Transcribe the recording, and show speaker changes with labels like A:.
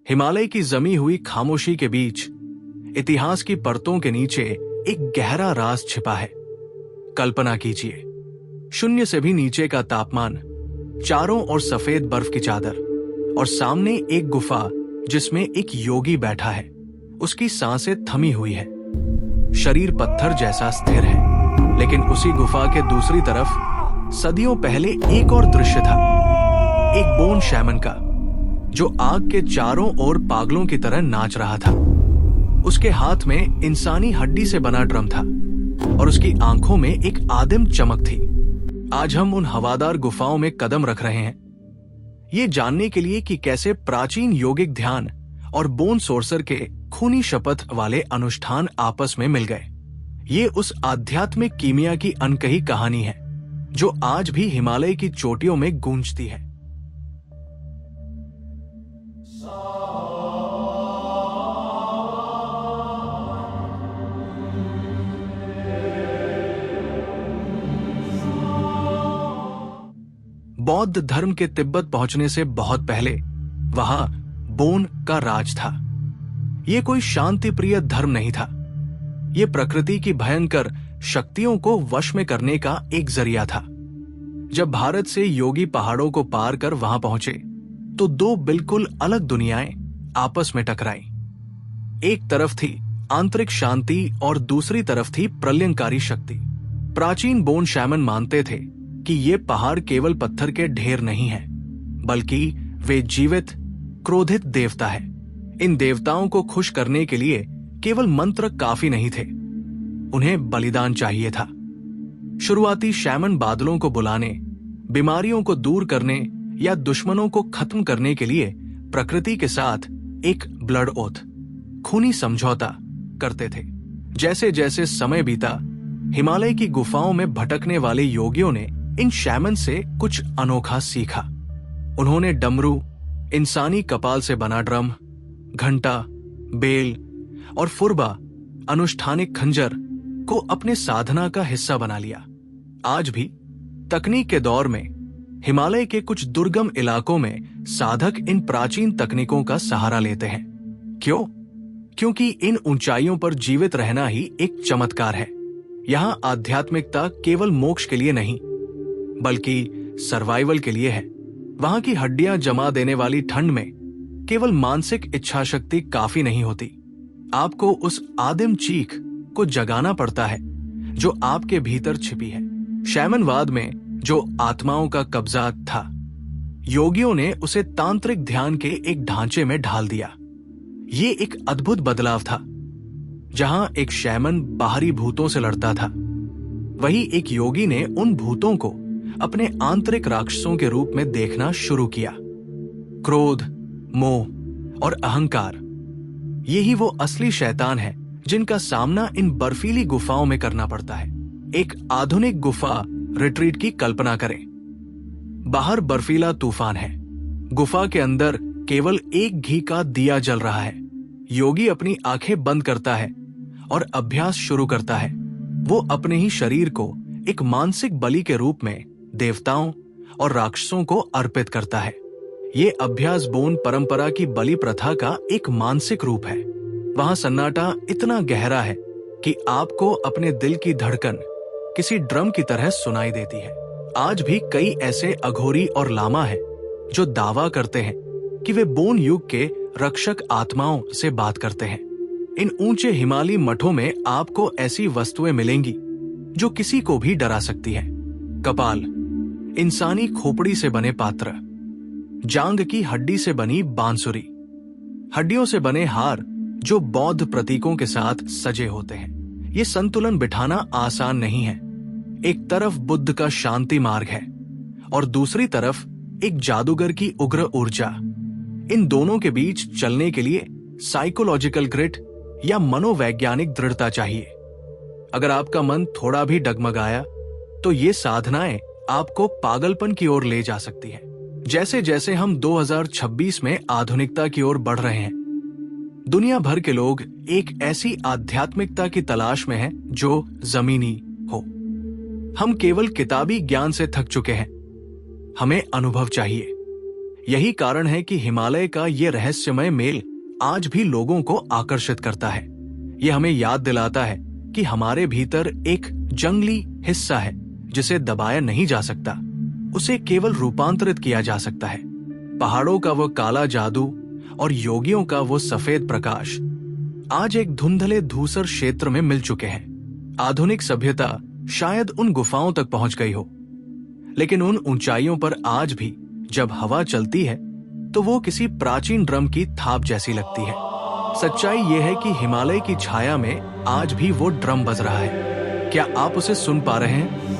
A: हिमालय की जमी हुई खामोशी के बीच इतिहास की परतों के नीचे एक गहरा राज छिपा है। कल्पना कीजिए, शून्य से भी नीचे का तापमान, चारों ओर सफेद बर्फ की चादर और सामने एक गुफा जिसमें एक योगी बैठा है। उसकी सांसें थमी हुई है, शरीर पत्थर जैसा स्थिर है। लेकिन उसी गुफा के दूसरी तरफ सदियों पहले एक और दृश्य था, एक बोन शैमन का, जो आग के चारों ओर पागलों की तरह नाच रहा था। उसके हाथ में इंसानी हड्डी से बना ड्रम था और उसकी आंखों में एक आदिम चमक थी। आज हम उन हवादार गुफाओं में कदम रख रहे हैं, ये जानने के लिए कि कैसे प्राचीन योगिक ध्यान और बोन सोर्सर के खूनी शपथ वाले अनुष्ठान आपस में मिल गए। ये उस आध्यात्मिक कीमिया की अनकही कहानी है जो आज भी हिमालय की चोटियों में गूंजती है। बौद्ध धर्म के तिब्बत पहुंचने से बहुत पहले वहां बोन का राज था। ये कोई शांति प्रिय धर्म नहीं था, ये प्रकृति की भयंकर शक्तियों को वश में करने का एक जरिया था। जब भारत से योगी पहाड़ों को पार कर वहां पहुंचे तो दो बिल्कुल अलग दुनियाएं आपस में टकराईं। एक तरफ थी आंतरिक शांति और दूसरी तरफ थी प्रलयंकारी शक्ति। प्राचीन बोन शैमन मानते थे कि ये पहाड़ केवल पत्थर के ढेर नहीं हैं, बल्कि वे जीवित, क्रोधित देवता है। इन देवताओं को खुश करने के लिए केवल मंत्र काफी नहीं थे, उन्हें बलिदान चाहिए था। शुरुआती शैमन बादलों को बुलाने, बीमारियों को दूर करने या दुश्मनों को खत्म करने के लिए प्रकृति के साथ एक ब्लड ओथ, खूनी समझौता करते थे। जैसे जैसे समय बीता, हिमालय की गुफाओं में भटकने वाले योगियों ने इन शैमन से कुछ अनोखा सीखा। उन्होंने डमरू, इंसानी कपाल से बना ड्रम, घंटा, बेल और फुरबा, अनुष्ठानिक खंजर को अपने साधना का हिस्सा बना लिया। आज भी तकनीक के दौर में हिमालय के कुछ दुर्गम इलाकों में साधक इन प्राचीन तकनीकों का सहारा लेते हैं। क्यों? क्योंकि इन ऊंचाइयों पर जीवित रहना ही एक चमत्कार है। यहां आध्यात्मिकता केवल मोक्ष के लिए नहीं, बल्कि सर्वाइवल के लिए है। वहां की हड्डियां जमा देने वाली ठंड में केवल मानसिक इच्छा शक्ति काफी नहीं होती, आपको उस आदिम चीख को जगाना पड़ता है जो आपके भीतर छिपी है। शैमनवाद में जो आत्माओं का कब्जा था, योगियों ने उसे तांत्रिक ध्यान के एक ढांचे में ढाल दिया। ये एक अद्भुत बदलाव था। जहां एक शैमन बाहरी भूतों से लड़ता था, वही एक योगी ने उन भूतों को अपने आंतरिक राक्षसों के रूप में देखना शुरू किया। क्रोध, मोह और अहंकार, यही वो असली शैतान है जिनका सामना इन बर्फीली गुफाओं में करना पड़ता है। एक आधुनिक गुफा रिट्रीट की कल्पना करें। बाहर बर्फीला तूफान है, गुफा के अंदर केवल एक घी का दिया जल रहा है। योगी अपनी आंखें बंद करता है और अभ्यास शुरू करता है। वो अपने ही शरीर को एक मानसिक बलि के रूप में देवताओं और राक्षसों को अर्पित करता है। ये अभ्यास बोन परंपरा की बलि प्रथा का एक मानसिक रूप है। वहां सन्नाटा इतना गहरा है कि आपको अपने दिल की धड़कन किसी ड्रम की तरह सुनाई देती है। आज भी कई ऐसे अघोरी और लामा हैं जो दावा करते हैं कि वे बोन युग के रक्षक आत्माओं से बात करते हैं। इन ऊंचे हिमालयी मठों में आपको ऐसी वस्तुएं मिलेंगी जो किसी को भी डरा सकती हैं। कपाल, इंसानी खोपड़ी से बने पात्र, जांग की हड्डी से बनी बांसुरी, हड्डियों से बने हार जो बौद्ध प्रतीकों के साथ सजे होते हैं। ये संतुलन बिठाना आसान नहीं है। एक तरफ बुद्ध का शांति मार्ग है और दूसरी तरफ एक जादूगर की उग्र ऊर्जा। इन दोनों के बीच चलने के लिए साइकोलॉजिकल ग्रिट या मनोवैज्ञानिक दृढ़ता चाहिए। अगर आपका मन थोड़ा भी डगमगाया तो ये साधनाएं आपको पागलपन की ओर ले जा सकती है। जैसे जैसे हम 2026 में आधुनिकता की ओर बढ़ रहे हैं, दुनिया भर के लोग एक ऐसी आध्यात्मिकता की तलाश में हैं जो जमीनी हो। हम केवल किताबी ज्ञान से थक चुके हैं, हमें अनुभव चाहिए। यही कारण है कि हिमालय का ये रहस्यमय मेल आज भी लोगों को आकर्षित करता है। ये हमें याद दिलाता है कि हमारे भीतर एक जंगली हिस्सा है जिसे दबाया नहीं जा सकता, उसे केवल रूपांतरित किया जा सकता है। पहाड़ों का वो काला जादू और योगियों का वो सफेद प्रकाश आज एक धुंधले धूसर क्षेत्र में मिल चुके हैं। आधुनिक सभ्यता शायद उन गुफाओं तक पहुंच गई हो, लेकिन उन ऊंचाइयों पर आज भी जब हवा चलती है तो वो किसी प्राचीन ड्रम की थाप जैसी लगती है। सच्चाई ये है कि हिमालय की छाया में आज भी वो ड्रम बज रहा है। क्या आप उसे सुन पा रहे हैं?